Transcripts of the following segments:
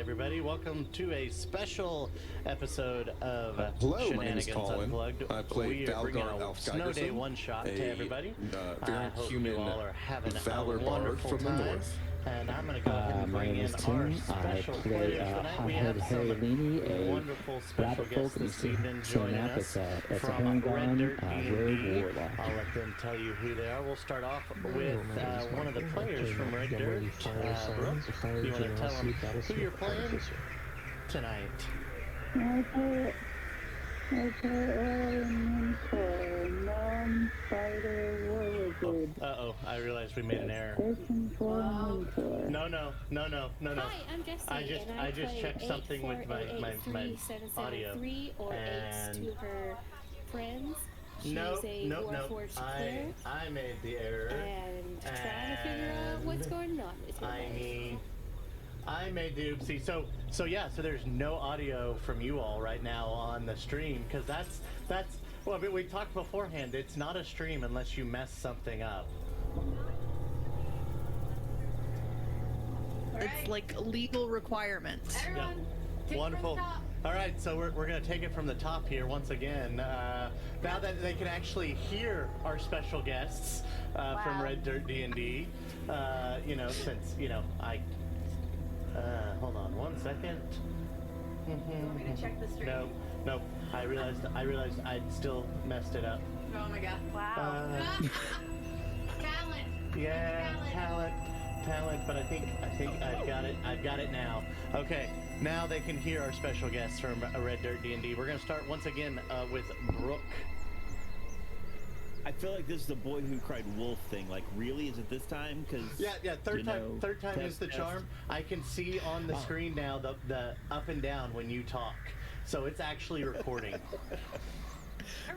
everybody. Welcome to a special episode of Hello, my name is Shenanigans Colin. Unplugged. I play We are bringing Valgar a Snow Day one-shot to everybody. I hope you all are having a wonderful from the time. north. And I'm going to go ahead and bring in our special I play players tonight. We have Harry some Leaney, a wonderful special rabbit guests folk this evening joining map. us It's a from Red Dirt rogue DND. warlock. I'll let them tell you who they are. We'll start off with one of the players from Red Dirt. Brooke, you want to tell them who you're playing tonight? Uh-oh, I realized we made an error. No. Hi, I'm Jessie, I just checked something with my audio. Or And to her friends. She's no. Warforged cleric, I made the error. and trying to figure out what's going on with your life. I made the oopsie. So there's no audio from you all right now on the stream, because that's well, but we talked beforehand. It's not a stream unless you mess something up. It's like a legal requirement. Everyone, wonderful. All right, so we're going to take it from the top here once again. Now that they can actually hear our special guests from Red Dirt DND, since I. Hold on 1 second. Want me to check the stream? No. I realized I'd still messed it up. Oh my god. Wow. Talent. Yeah, talent. But I think I've got it now. Okay, now they can hear our special guests from Red Dirt D&D. We're gonna start once again with Brooke. I feel like this is the boy who cried wolf thing. Like, really? Is it this time? Because yeah. Third time is the charm. I can see on the screen now the up and down when you talk, so it's actually recording.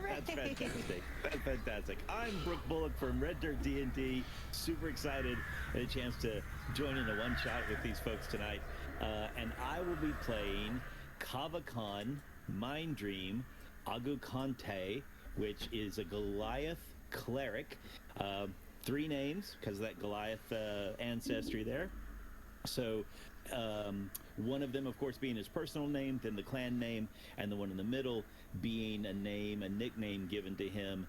That's fantastic. That's fantastic. I'm Brooke Bullock from Red Dirt D&D. Super excited at a chance to join in a one-shot with these folks tonight. And I will be playing Kavakan, Mind Dream, Agukante, which is a Goliath cleric. 3 names because of that Goliath ancestry there. So one of them, of course, being his personal name, then the clan name, and the one in the middle being a nickname given to him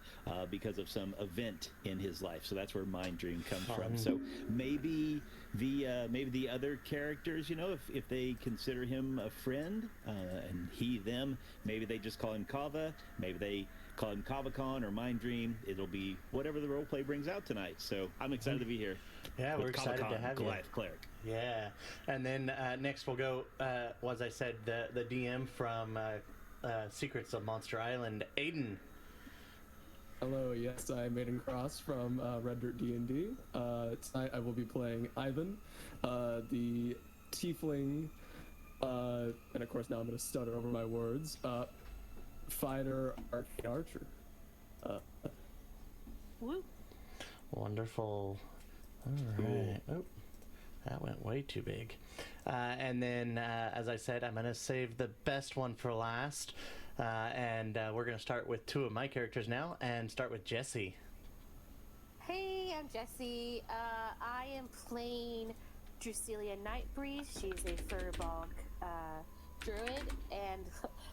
because of some event in his life. So that's where Mind Dream comes from. So maybe the other characters, if they consider him a friend, and he, them, maybe they just call him Kava, maybe they call him Kavakan or Mind Dream. It'll be whatever the role play brings out tonight. So I'm excited to be here. Yeah, we're excited to have you. Goliath cleric. Yeah, and then next we'll go, as I said, the DM from Secrets of Monster Island, Aiden. Hello, yes, I'm Aiden Cross from Red Dirt D&D. Tonight I will be playing Ivan, the tiefling, and of course now I'm going to stutter over my words, fighter, archer. Woo. Wonderful. All right. Oh, that went way too big. And then, as I said, I'm going to save the best one for last. And we're going to start with 2 of my characters now and start with Jessie. Hey, I'm Jessie. I am playing Drusilia Nightbreeze. She's a Furbog druid, and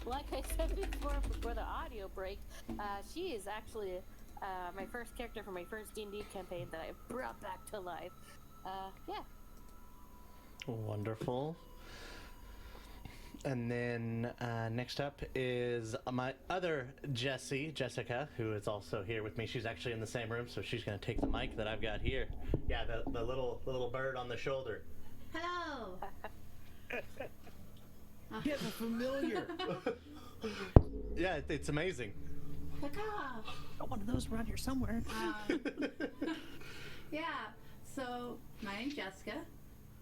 like I said before the audio break, she is actually my first character from my first D&D campaign that I brought back to life. Yeah. Wonderful. And then next up is my other Jessica, who is also here with me. She's actually in the same room, so she's going to take the mic that I've got here. Yeah, the little bird on the shoulder. Hello. Yeah, the familiar. Yeah, it's amazing. Got one of those around here somewhere. Yeah. So my name's Jessica,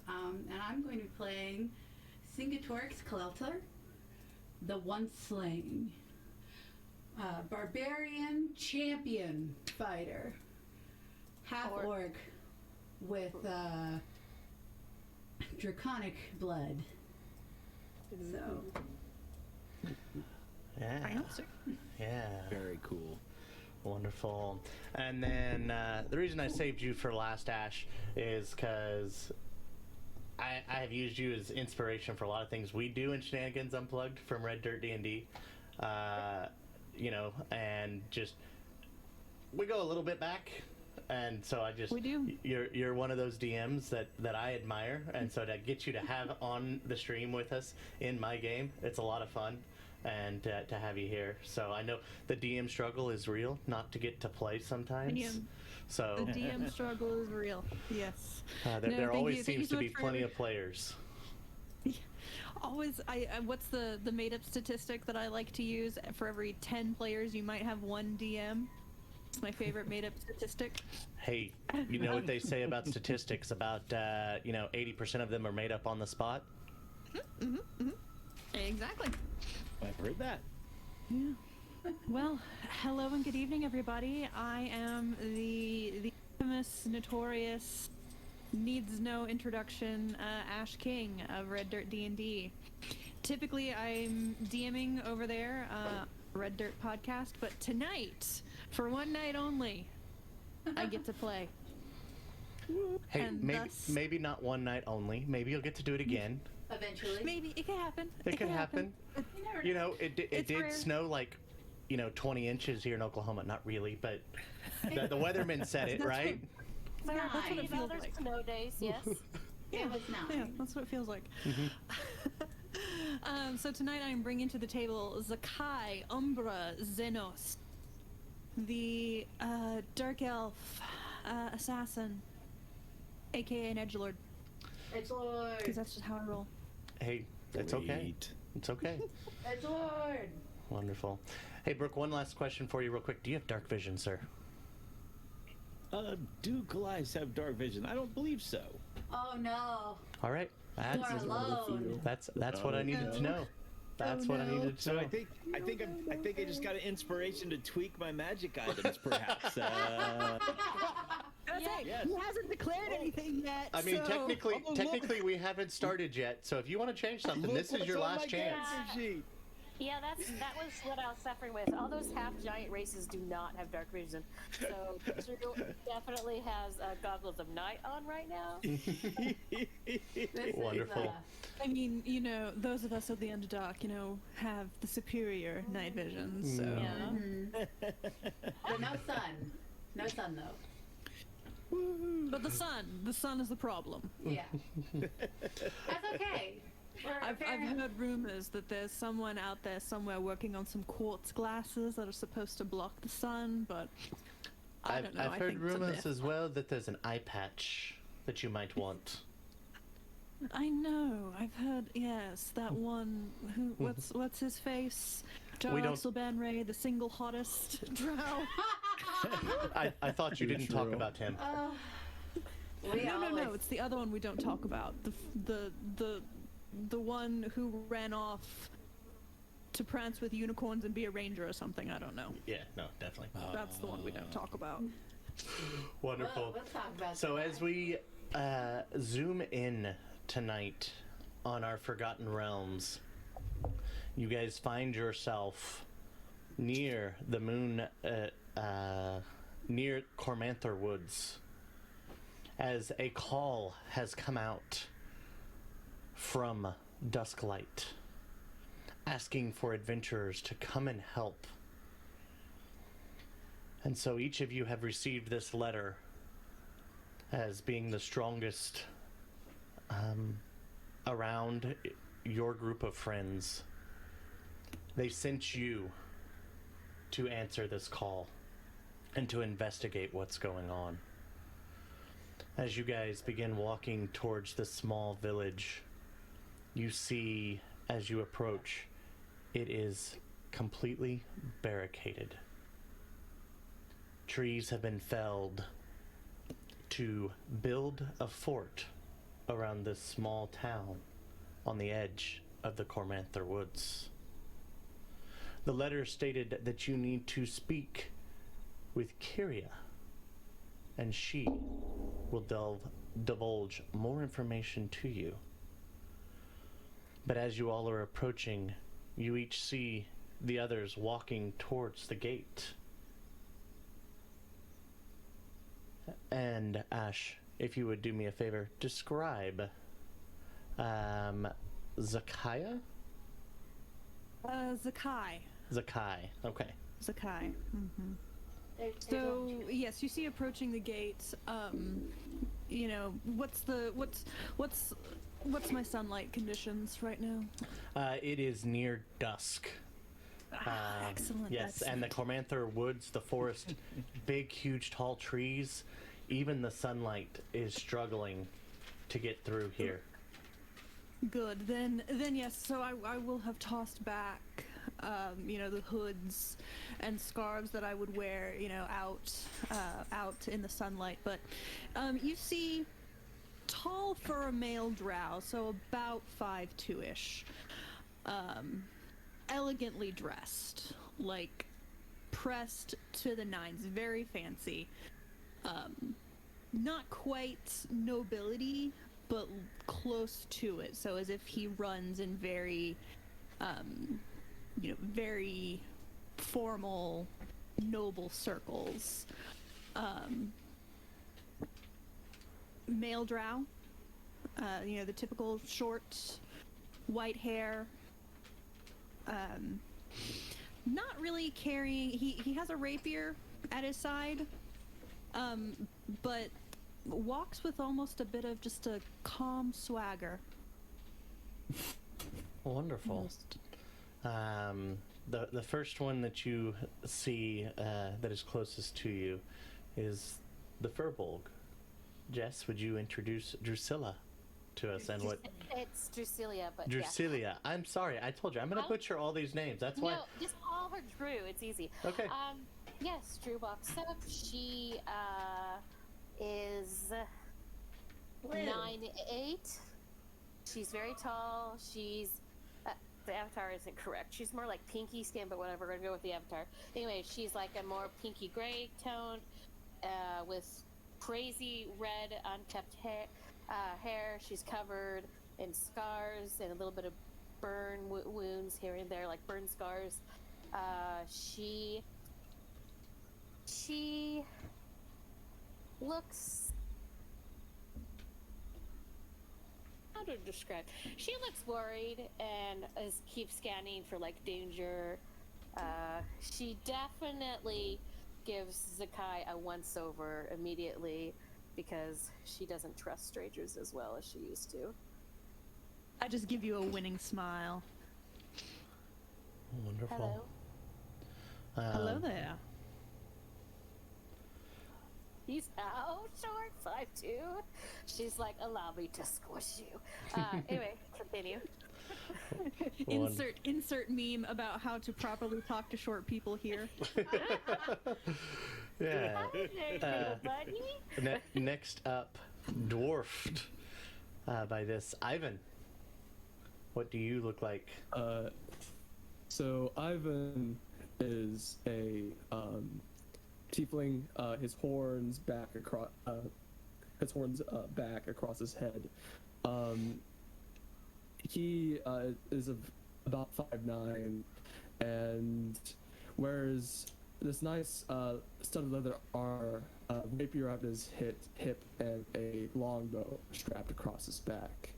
and I'm going to be playing Singatorix Clelter, the once slain barbarian champion fighter, half orc with draconic blood. So. Yeah. Yeah. Very cool. Wonderful. And then the reason I saved you for last, Ash, is because I have used you as inspiration for a lot of things we do in Shenanigans Unplugged from Red Dirt D&D. You know, and just we go a little bit back, and so I just We do. You're one of those DMs that I admire, and so to get you to have on the stream with us in my game, it's a lot of fun, and to have you here. So I know the DM struggle is real, not to get to play sometimes. DM. So The DM struggle is real. Yes. there No, always thank you seems so to be much for- plenty of players. Always, what's the made-up statistic that I like to use? For every 10 players, you might have one DM. It's my favorite made-up statistic. Hey, you know what they say about statistics? About 80% of them are made up on the spot. Exactly. I've heard that. Yeah. Well, hello and good evening, everybody. I am the infamous, notorious, needs no introduction, Ash King of Red Dirt D&D. Typically, I'm DMing over there, Red Dirt podcast, but tonight, for one night only, I get to play. Hey, And maybe not one night only. Maybe you'll get to do it again. Eventually. Maybe it could happen. It could happen. You never You know. know, it It's did rare. snow like 20 inches here in Oklahoma. Not really, but the weatherman said it, right? There That's are, what it you know, feels there's like. snow days, yes. It was not. Yeah, that's what it feels like. So tonight I'm bringing to the table Zakai Umbra Xenos, the dark elf assassin, aka an edgelord, It's Lord. because that's just how I roll. Hey, it's okay. Sweet. It's okay. It's Lord. Wonderful. Hey, Brooke, one last question for you real quick. Do you have dark vision, sir? Do Goliaths have dark vision? I don't believe so. Oh no. All right. You That's are alone. that's what I needed to know. That's what I no. needed to So know. I think I just got an inspiration to tweak my magic items, perhaps. Yes. He hasn't declared anything yet. I mean, so- technically, we haven't started yet. So if you want to change something, Look this is what's your on my last chance. character sheet. Yeah, that was what I was suffering with. All those half-giant races do not have dark vision. So Drew definitely has Goggles of Night on right now. This Wonderful. Is, I mean, those of us at the Underdark, have the superior night vision. So Yeah. but no sun. No sun though. But the sun is the problem. Yeah. That's okay. I've heard rumors that there's someone out there somewhere working on some quartz glasses that are supposed to block the sun, but I don't know. I've I heard think it's a rumors myth. as well that there's an eye patch that you might want. I know. I've heard. Yes, that one. Who? What's his face? We don't- Jar Banray, the single hottest drow. I thought you Too didn't talk true. about him. No. It's the other one we don't talk about. The one who ran off to prance with unicorns and be a ranger or something. I don't know. Yeah, no, definitely. That's the one we don't talk about. Wonderful. Let's talk about So that. as we zoom in tonight on our Forgotten Realms, you guys find yourself near the moon, near Cormanther Woods, as a call has come out from Dusklight, asking for adventurers to come and help. And so each of you have received this letter as being the strongest around your group of friends. They sent you to answer this call and to investigate what's going on. As you guys begin walking towards the small village, you see, as you approach, it is completely barricaded. Trees have been felled to build a fort around this small town on the edge of the Cormanther Woods. The letter stated that you need to speak with Kyria, and she will divulge more information to you. But as you all are approaching, you each see the others walking towards the gate. And Ash, if you would do me a favor, describe Zakaya? Zakai. Zakai. Okay. Zakai. Mm-hmm. There's So yes, you see approaching the gates. You know, what's my sunlight conditions right now? It is near dusk. Excellent. Yes, and the Cormanther woods, the forest, big, huge, tall trees. Even the sunlight is struggling to get through here. Good. Then yes. So I will have tossed back, you know, the hoods and scarves that I would wear, you know, out in the sunlight. But you see, tall for a male drow, so about 5'2" elegantly dressed, like pressed to the nines, very fancy. Not quite nobility, but close to it. So as if he runs in very, you know, very formal, noble circles. Male drow, you know, the typical short, white hair. Not really carrying. He has a rapier at his side, but walks with almost a bit of just a calm swagger. Wonderful. The first one that you see that is closest to you is the Furbolg. Jess, would you introduce Drusilla to us and what? It's Drusilia, but Drusilia. yeah. I'm sorry, I told you I'm gonna butcher all these names. That's why. No, just call her Drew. It's easy. Okay. Yes, Drew walks up. She is 9'8". She's very tall. She's the avatar isn't correct. She's more like pinky skin, but whatever. We're gonna go with the avatar. Anyway, she's like a more pinky gray tone, with crazy red unkept hair. She's covered in scars and a little bit of burn wounds here and there, like burn scars. She looks, how to describe? She looks worried and keeps scanning for like danger. She definitely gives Zakai a once-over immediately because she doesn't trust strangers as well as she used to. I just give you a winning smile. Wonderful. Hello. Hello there. He's how short? 5'2". She's like, allow me to squish you. Anyway, continue. Insert meme about how to properly talk to short people here. Yeah. Hi there, little buddy. Next up, dwarfed by this Ivan. What do you look like? So Ivan is a tiefling. His horns back across across his head. He is about 5'9", and wears this nice studded leather armor, rapier at his hip, and a longbow strapped across his back.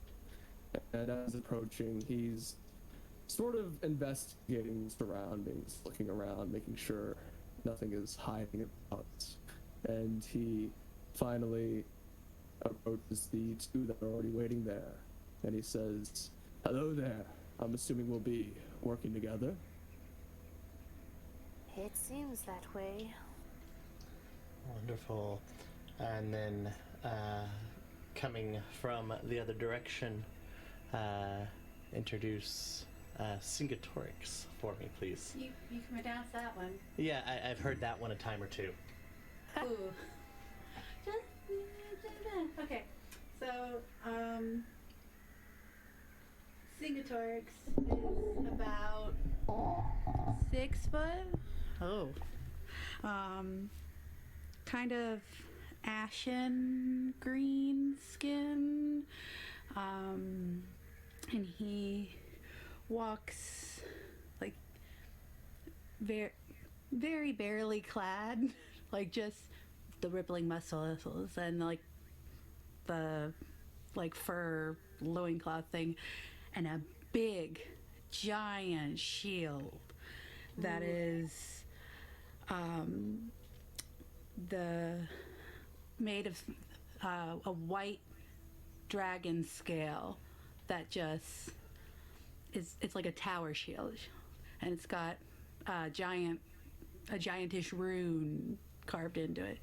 And as approaching, he's sort of investigating surroundings, looking around, making sure nothing is hiding about. And he finally approaches the two that are already waiting there, and he says, "Hello there. I'm assuming we'll be working together." It seems that way. Wonderful. And then coming from the other direction, introduce Singatorix for me, please. You can pronounce that one. Yeah, I've heard that one a time or two. Ooh. Okay. So, Singatorix is about 6 foot. Oh. Kind of ashen green skin. And he walks like very barely clad, like just the rippling muscles and like the fur loincloth thing, and a big, giant shield that is made of a white dragon scale that just it's like a tower shield, and it's got a giantish rune carved into it.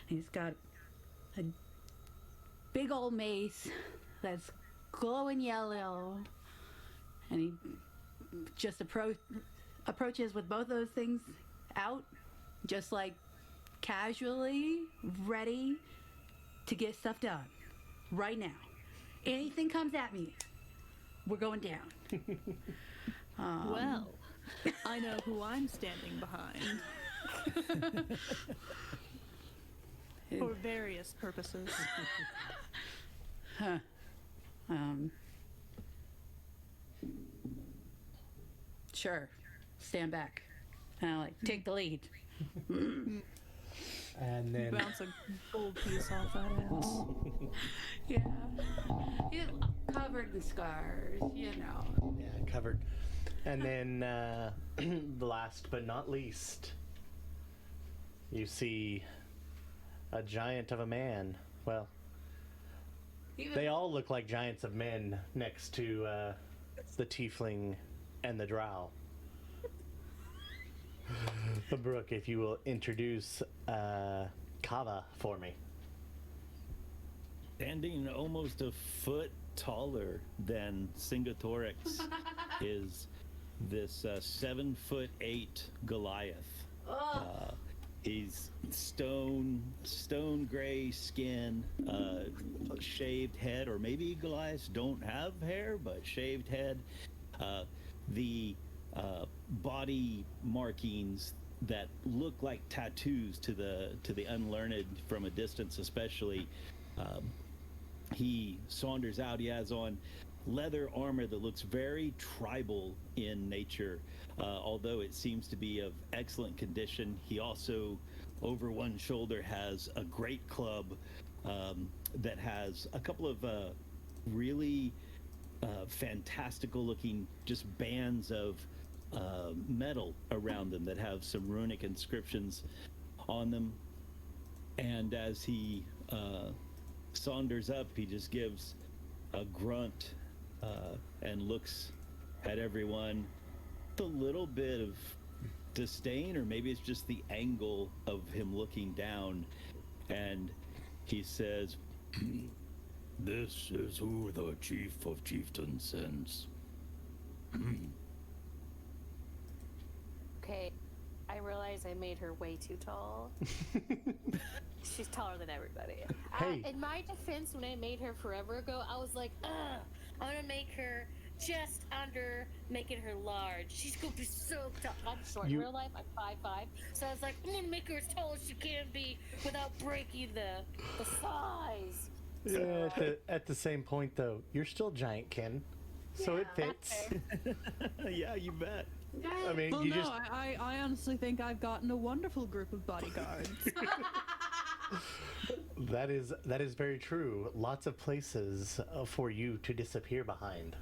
And he's got a big old mace that's glowing yellow, and he just approaches with both those things out, just like casually ready to get stuff done right now. Anything comes at me, we're going down. Well, I know who I'm standing behind. For various purposes. Sure, stand back. And I take the lead. And then Bounce a gold piece off that ass. Yeah. He's covered in scars, you know. yeah, covered. And then last but not least, you see a giant of a man. Well, they all look like giants of men next to the tiefling and the drow. Brooke, if you will introduce Kava for me. Standing almost a foot taller than Singatorix is this 7'8" Goliath. He's stone gray skin, shaved head, or maybe Goliaths don't have hair, but shaved head. The body markings that look like tattoos to the unlearned from a distance, especially. He saunders out. He has on leather armor that looks very tribal in nature, although it seems to be of excellent condition. He also, over one shoulder, has a great club that has a couple of really fantastical looking just bands of metal around them that have some runic inscriptions on them. And as he saunders up, he just gives a grunt and looks at everyone with a little bit of disdain, or maybe it's just the angle of him looking down, and he says, "This is who the chief of chieftains sends." Okay, I realize I made her way too tall. She's taller than everybody. Hey. In my defense, when I made her forever ago, I was like, I'm gonna make her just under, making her large. She's gonna be so tall. I'm short in real life. I'm 5'5". So I was like, I'm gonna make her as tall as she can be without breaking the size. Yeah, at the same point, though, you're still giant, Ken. So it fits. Yeah, you bet. I mean, Well, you no, just... I honestly think I've gotten a wonderful group of bodyguards. That is very true. Lots of places for you to disappear behind.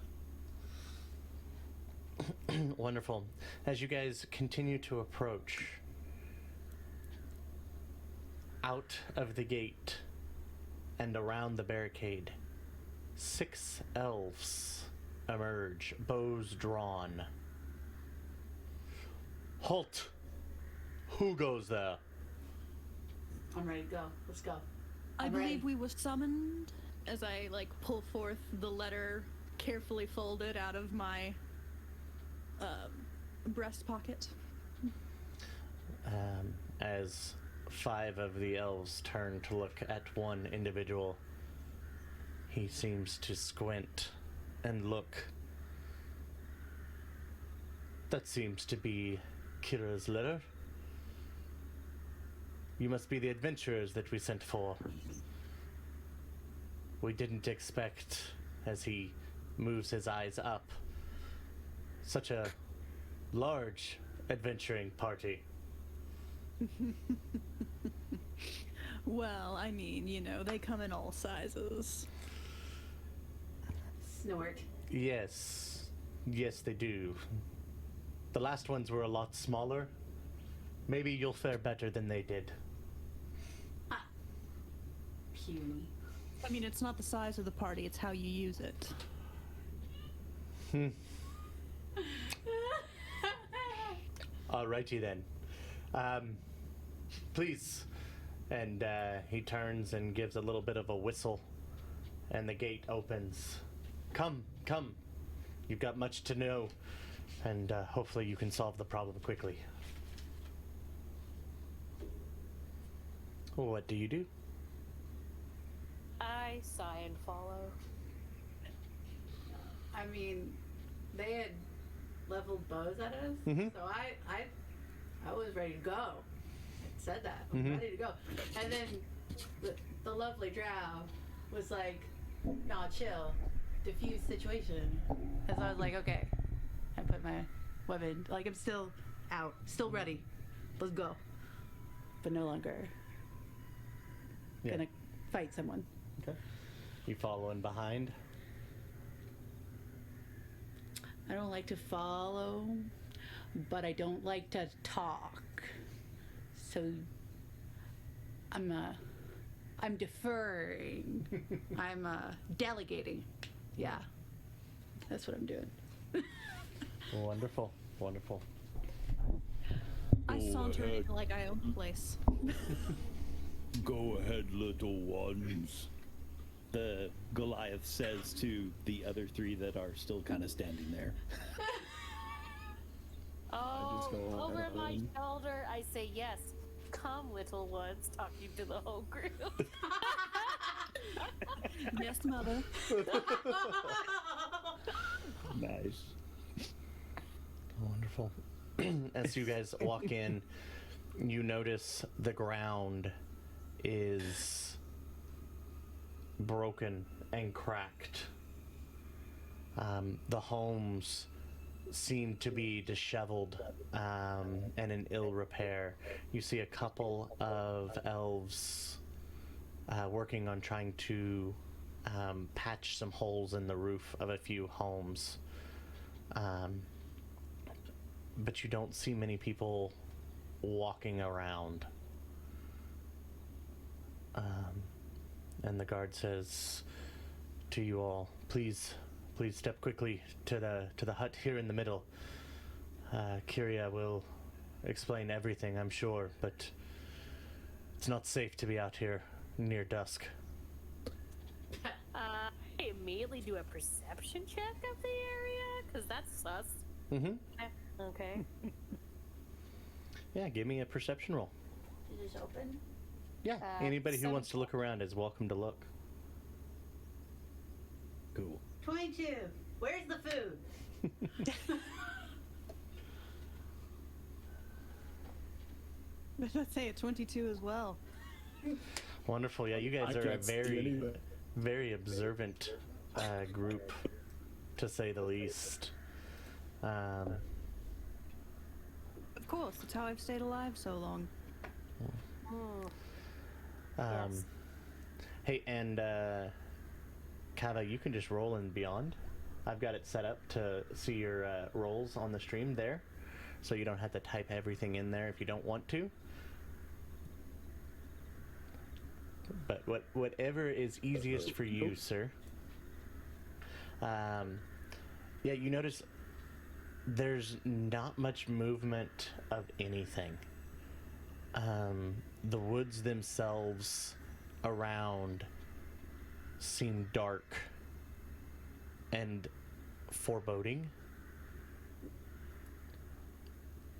Wonderful. As you guys continue to approach out of the gate and around the barricade, 6 elves emerge, bows drawn. Halt! Who goes there? I'm ready to go. Let's go. I I'm believe ready. we were summoned as I pull forth the letter carefully folded out of my breast pocket. As 5 of the elves turn to look at one individual, he seems to squint and look. That seems to be Kira's letter. You must be the adventurers that we sent for. We didn't expect, as he moves his eyes up, such a large adventuring party. Well, I mean, they come in all sizes. snort. Yes. Yes, they do. The last ones were a lot smaller. Maybe you'll fare better than they did. Puny. I mean, it's not the size of the party, it's how you use it. Alrighty then. Please. And he turns and gives a little bit of a whistle, and the gate opens. Come, come. You've got much to know, and hopefully you can solve the problem quickly. What do you do? I sigh and follow. I mean, they had leveled bows at us, so I was ready to go. I said that. I was ready to go. And then the lovely drow was like, nah, chill. Diffuse situation. And so I was like, okay. I put my weapon, like I'm still out, still ready. Let's go. But no longer gonna fight someone. Okay. You following behind? I don't like to follow, but I don't like to talk. So I'm deferring. I'm delegating. Yeah. That's what I'm doing. Wonderful. Wonderful. I Go saunter ahead. in like I own the place. Go ahead, little ones. The Goliath says to the other three that are still kind of standing there. Oh, just go Over ahead my on. shoulder, I say yes. Come, little ones, talking to the whole group. yes, mother. Nice. Wonderful. As you guys walk in, you notice the ground is broken and cracked. The homes seem to be disheveled and in ill repair. You see a couple of elves working on trying to patch some holes in the roof of a few homes. But you don't see many people walking around. And the guard says to you all, please step quickly to the hut here in the middle. Kyria will explain everything, I'm sure, but it's not safe to be out here near dusk. I immediately do a perception check of the area, because that's sus. Mm-hmm. Okay. Yeah, give me a perception roll. Is this open? Yeah, anybody who wants to look around is welcome to look. Cool. 22. Where's the food? I'd say a 22 as well. Wonderful. Yeah, you guys I are a can't see very, anything. very observant group, to say the least. Of course, that's how I've stayed alive so long. Yes. Hey, and Kava, you can just roll in Beyond. I've got it set up to see your rolls on the stream there, so you don't have to type everything in there if you don't want to. But whatever is easiest for you, sir. Yeah, you notice there's not much movement of anything. The woods themselves around seem dark and foreboding.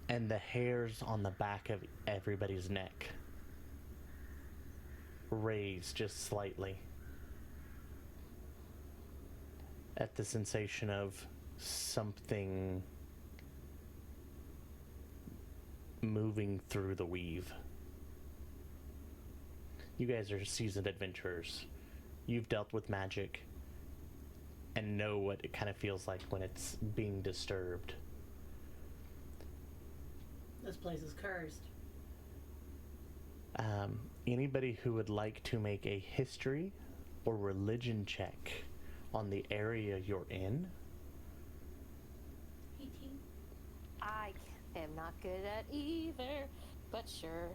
And the hairs on the back of everybody's neck raise just slightly at the sensation of something moving through the weave. You guys are seasoned adventurers. You've dealt with magic and know what it kind of feels like when it's being disturbed. This place is cursed. Anybody who would like to make a history or religion check on the area you're in? 18. I am not good at either, but sure.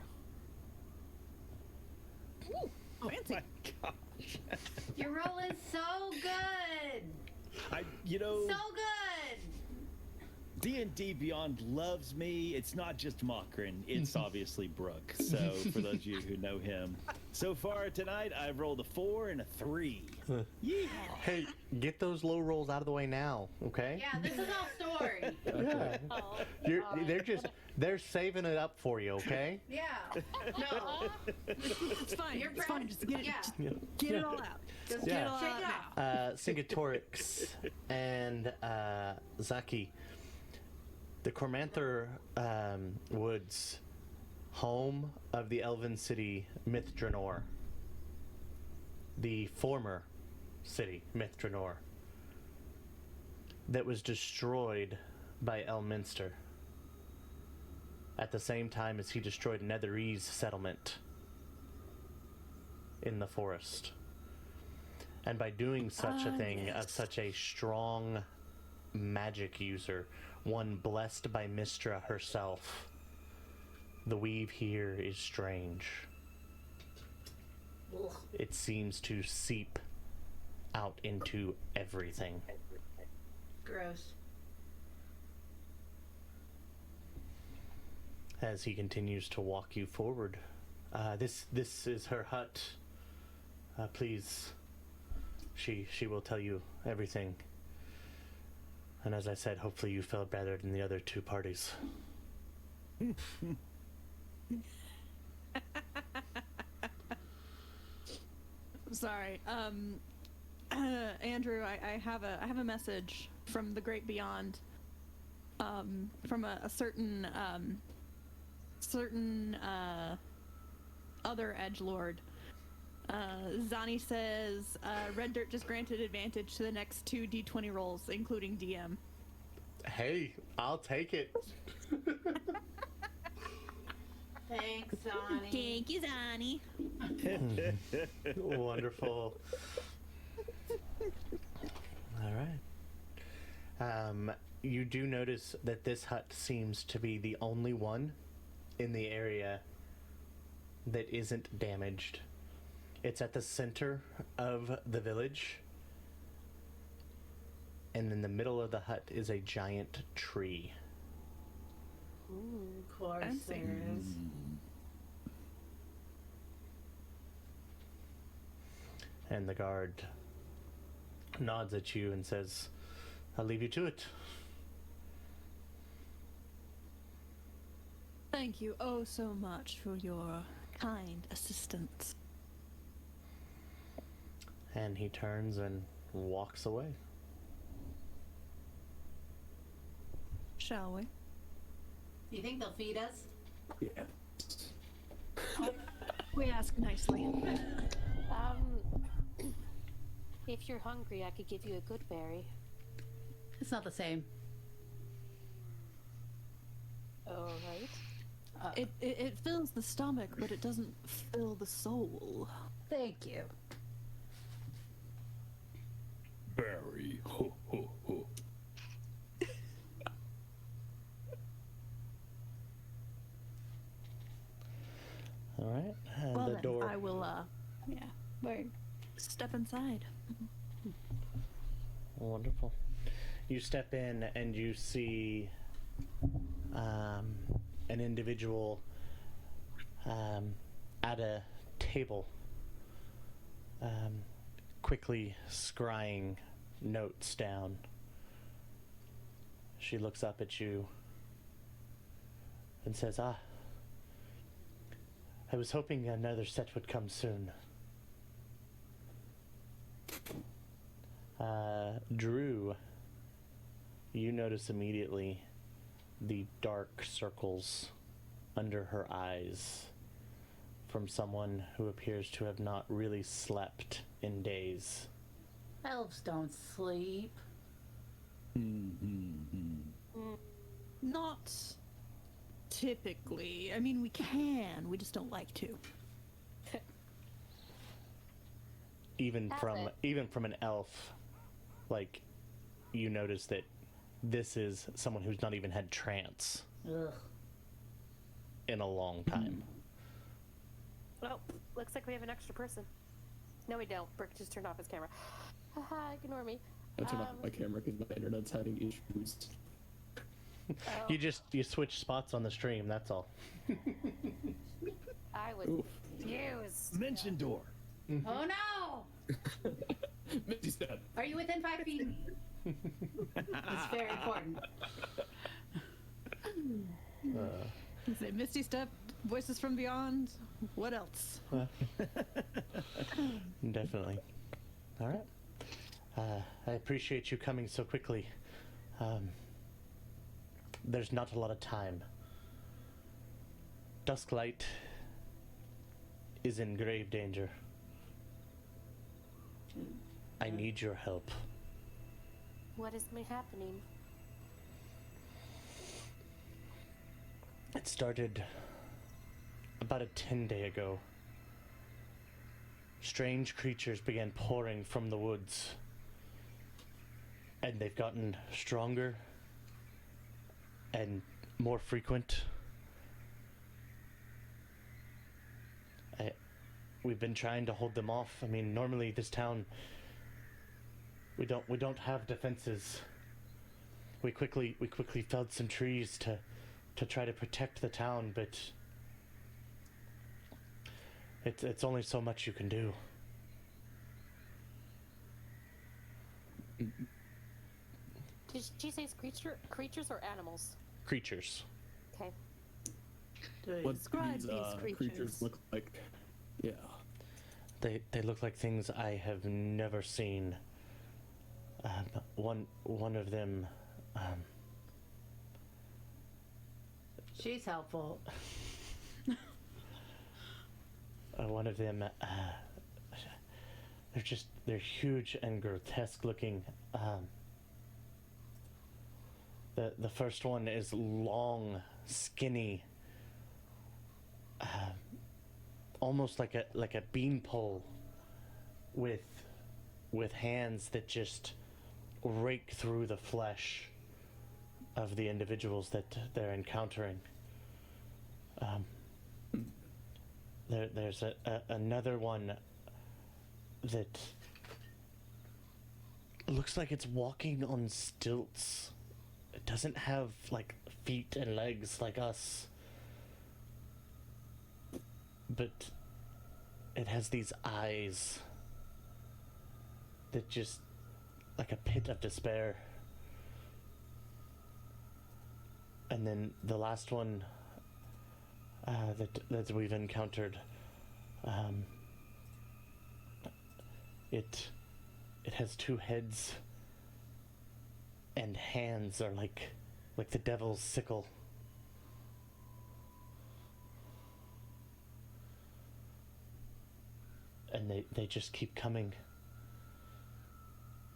Ooh, fancy. Gosh. Your roll is so good. So good. D&D Beyond loves me. It's not just Mokrin, it's obviously Brooke. So for those of you who know him, so far tonight I've rolled a 4 and a 3. Yeah. Hey, get those low rolls out of the way now, okay? Yeah, this is all story. Yeah. Oh, They're saving it up for you, okay? Yeah. No. It's fine. You're It's proud- fine. Just get it. yeah. Just get it all out. Just Yeah. Get it all shake out it now. off. Singatorix and Zaki, the Cormanther Woods, home of the elven city Mithranor, the former city Mithranor, that was destroyed by Elminster at the same time as he destroyed Netherese settlement in the forest. And by doing such a thing, of such a strong magic user, one blessed by Mistra herself, the weave here is strange. It seems to seep out into everything. Gross. As he continues to walk you forward, this is her hut. Please, she will tell you everything. And as I said, hopefully you feel better than the other two parties. Sorry. Andrew, I have a message from the great beyond. From a certain other edgelord. Zani says Red Dirt just granted advantage to the next 2 D20 rolls, including DM. Hey, I'll take it. Thanks, Sonny. Thank you, Zani. Wonderful. All right. You do notice that this hut seems to be the only one in the area that isn't damaged. It's at the center of the village, and in the middle of the hut is a giant tree. Ooh, of course Fancy. there is. And the guard nods at you and says, I'll leave you to it. Thank you oh so much for your kind assistance. And he turns and walks away. Shall we? You think they'll feed us? Yeah. We ask nicely. If you're hungry, I could give you a good berry. It's not the same. All right. It fills the stomach, but it doesn't fill the soul. Thank you. Barry. Ho, ho, ho. All right. And Well the then, door. I will, step inside. Wonderful. You step in and you see an individual at a table, quickly scrying notes down. She looks up at you and says, I was hoping another set would come soon. Drew, you notice immediately the dark circles under her eyes from someone who appears to have not really slept in days. Elves don't sleep. Not typically. I mean, we can. We just don't like to. Even Have from it. even from an elf like, you notice that this is someone who's not even had trance Ugh. in a long time. Well, looks like we have an extra person. No, we don't. Brick just turned off his camera. Haha, ignore me. I turned off my camera because my internet's having issues. Oh, You switch spots on the stream, that's all. I was Oof. confused. Mention door. Oh no! Misty step. Are you within 5 feet? It's very important. Say Misty Step, Voices from Beyond. What else? Definitely. All right. I appreciate you coming so quickly. There's not a lot of time. Dusklight is in grave danger. I need your help. What is happening? It started about a 10-day ago. Strange creatures began pouring from the woods, and they've gotten stronger and more frequent. We've been trying to hold them off. I mean, normally this town, we don't have defenses. We quickly felled some trees to try to protect the town, but it's only so much you can do. Did she say it's creatures or animals? Creatures. Okay. What Describe these these creatures. look like? Yeah. They look like things I have never seen. One of them. She's helpful. One of them. They're huge and grotesque looking. The first one is long, skinny, almost like a beanpole, with hands that just rake through the flesh of the individuals that they're encountering. There's another one that looks like it's walking on stilts. It doesn't have like feet and legs like us, but it has these eyes that just like a pit of despair. And then the last one that we've encountered, it has two heads, and hands are like the devil's sickle. And they just keep coming.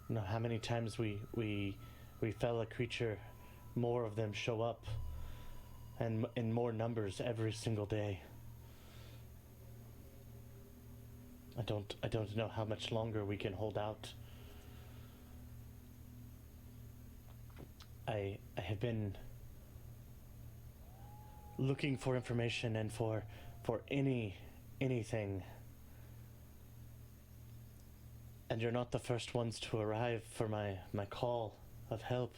You know how many times we fell a creature, more of them show up, and in more numbers every single day. I don't know how much longer we can hold out. I have been looking for information and for anything. And you're not the first ones to arrive for my call of help.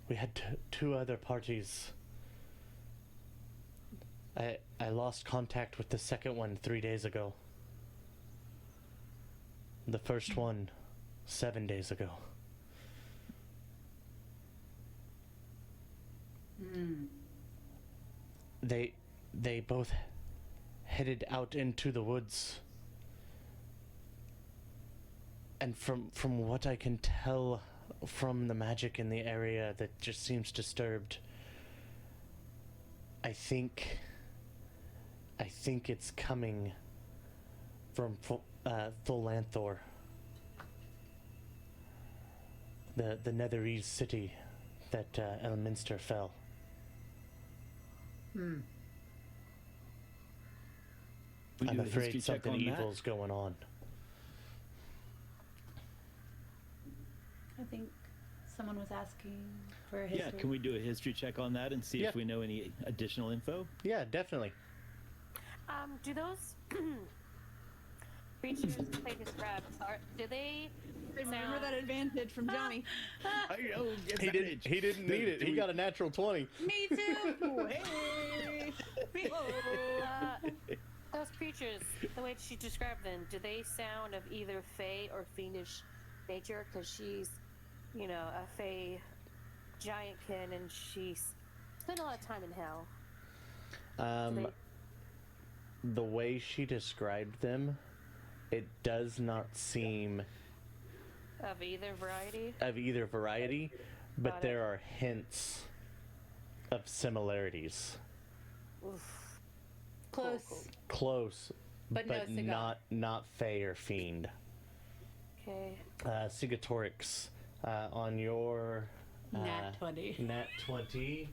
We had two other parties. I lost contact with the second one 3 days ago. The first one 7 days ago. They both headed out into the woods. And from what I can tell from the magic in the area that just seems disturbed, I think it's coming from Thulanthor, the Netherese city that Elminster fell. We I'm do a history afraid check something on that. evil's going on. I think someone was asking for a Yeah, history. can we do a history check on that and see Yeah. if we know any additional info? Yeah, definitely. Do those creatures they described do they Remember that advantage from Johnny. I know. He didn't need it. He got a natural 20. Me too. those creatures, the way she described them, do they sound of either fey or fiendish nature? Because she's, a fey giantkin, and she's spent a lot of time in hell. The way she described them, it does not seem Of either variety? of either variety, but Got it. there are hints of similarities. Oof. Close. Close, But no cigar. not fey or fiend. Okay. Sigatorix, on your Nat 20. Nat 20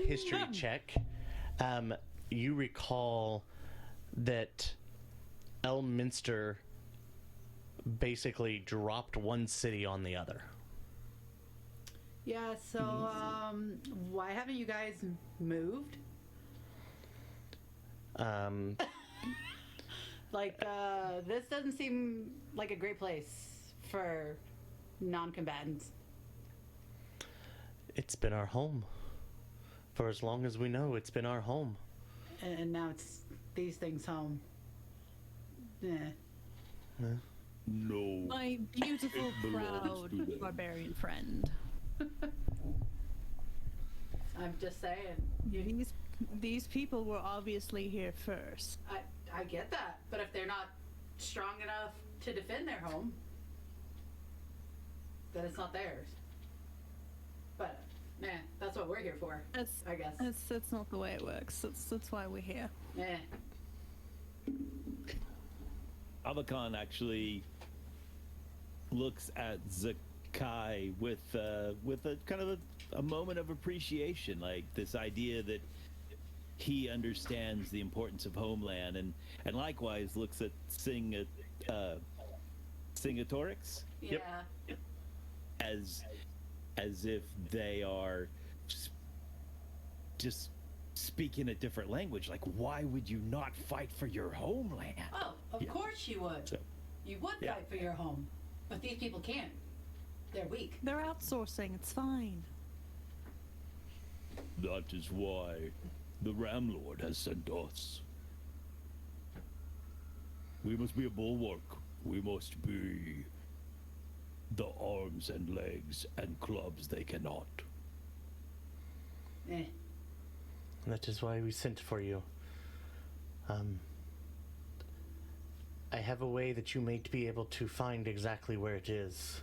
history check, you recall that Elminster basically dropped one city on the other. Yeah, so why haven't you guys moved? Like, this doesn't seem like a great place for non-combatants. It's been our home. For as long as we know, it's been our home. And now it's these things home. Yeah. No. My beautiful, It belongs proud to them. barbarian friend. I'm just saying. These people were obviously here first. I get that, but if they're not strong enough to defend their home, then it's not theirs. But, man, that's what we're here for, I guess. That's not the way it works. That's why we're here. Yeah. Avakan actually looks at Zakai with a kind of a moment of appreciation, like this idea that he understands the importance of homeland, and likewise looks at Singatorix Yeah. as if they are just speaking a different language. Like, why would you not fight for your homeland? Oh, of course you would. So, You would yeah. fight for your home. But these people can't. They're weak. They're outsourcing. It's fine. that is why the Ram Lord has sent us. We must be a bulwark. We must be the arms and legs and clubs they cannot. Eh. That is why we sent for you. I have a way that you may be able to find exactly where it is.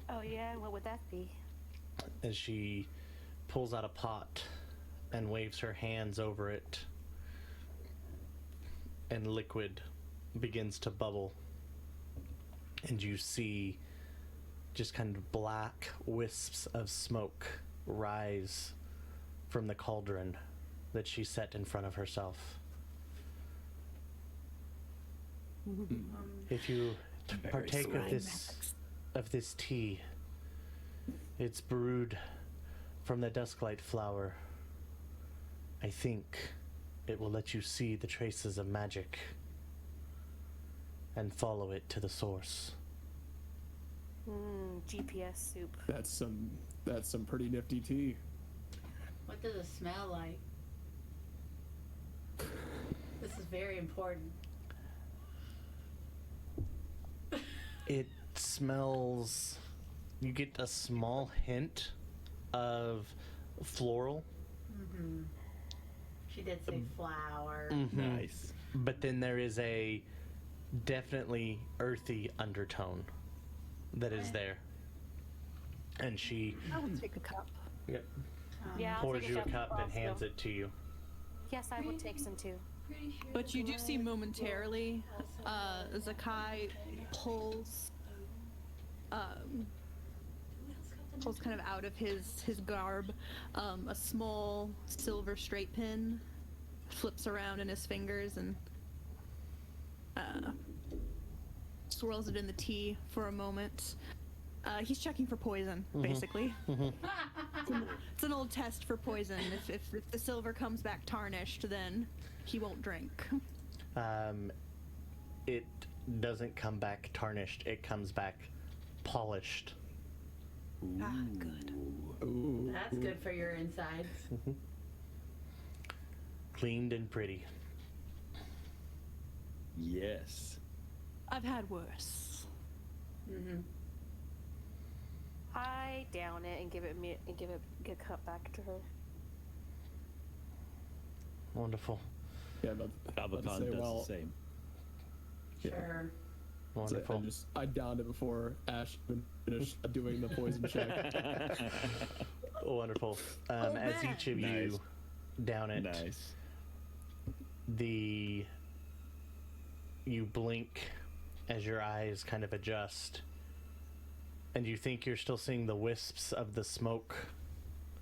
Oh, yeah? What would that be? As she pulls out a pot and waves her hands over it, and liquid begins to bubble, and you see just kind of black wisps of smoke rise from the cauldron that she set in front of herself. If you partake of this tea, it's brewed from the Dusklight flower. I think it will let you see the traces of magic and follow it to the source. GPS soup. That's some pretty nifty tea. What does it smell like? This is very important. It smells... You get a small hint of floral. She did say flower. Nice. But then there is a definitely earthy undertone that is there. And she I will take a cup. Yeah, I'll pours take you a cup cup and also. hands it to you. Yes, I would take some too. But you do see momentarily, Zakai pulls kind of out of his garb, a small silver straight pin, flips around in his fingers and swirls it in the tea for a moment. He's checking for poison, basically. It's an old test for poison. If the silver comes back tarnished, then he won't drink. It doesn't come back tarnished. It comes back polished. Ah, good. Ooh. That's good for your insides. Cleaned and pretty. Yes. I've had worse. I down it and give it a cup back to her. Wonderful. Yeah, but Albacon does the same. Sure. Wonderful. I downed it before Ash finished doing the poison check. Wonderful. As each of you down it, Nice. you blink as your eyes kind of adjust, and you think you're still seeing the wisps of the smoke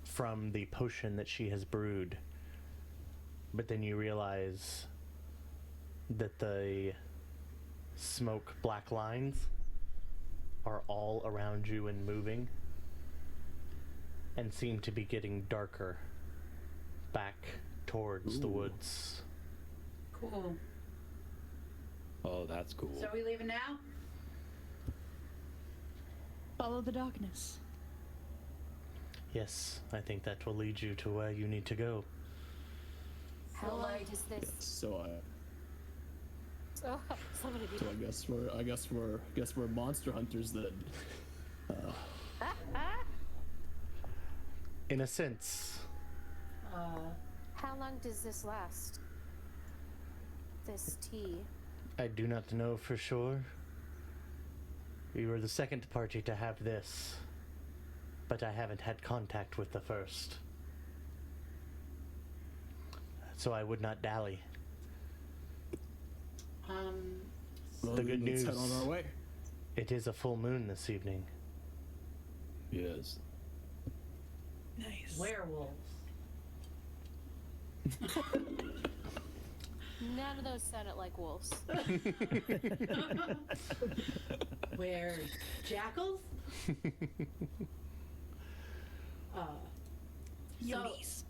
from the potion that she has brewed, but then you realize that the smoke black lines are all around you and moving, and seem to be getting darker back towards the woods. Cool. Oh, that's cool. So are we leaving now? Follow the darkness. Yes, I think that will lead you to where you need to go. How long does this? So Oh, somebody do. so I guess we're monster hunters then. In a sense, How long does this last? This tea. I do not know for sure. We were the second party to have this, but I haven't had contact with the first. So I would not dally. Well, The good let's news. head on our way. It is a full moon this evening. Yes. Nice. Werewolves. None of those sounded like wolves. Where jackals? Yonis.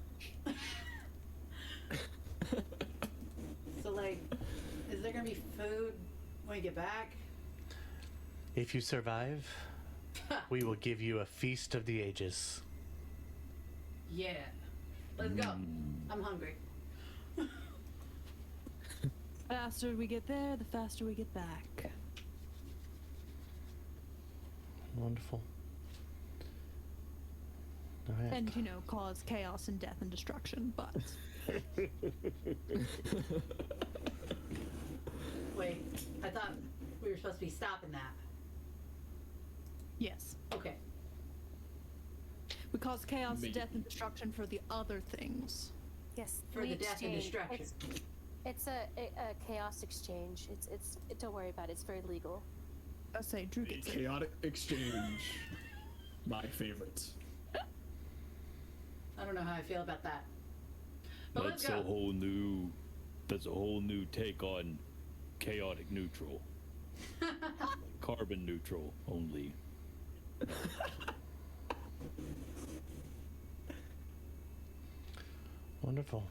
So like, is there gonna be food when we get back? If you survive, we will give you a feast of the ages. Yeah. Let's go. I'm hungry. Faster we get there, the faster we get back. Wonderful. All right. And, cause chaos and death and destruction, but... Wait, I thought we were supposed to be stopping that. Yes. Okay. We cause chaos, Maybe. death, and destruction for the other things. Yes. For we the death and exchange. destruction. It's a chaos exchange. It's don't worry about it. It's very legal. I say Drew The gets it. chaotic exchange. My favorite. I don't know how I feel about that. But let's That's go. a whole new take on chaotic neutral. Carbon neutral only. Wonderful.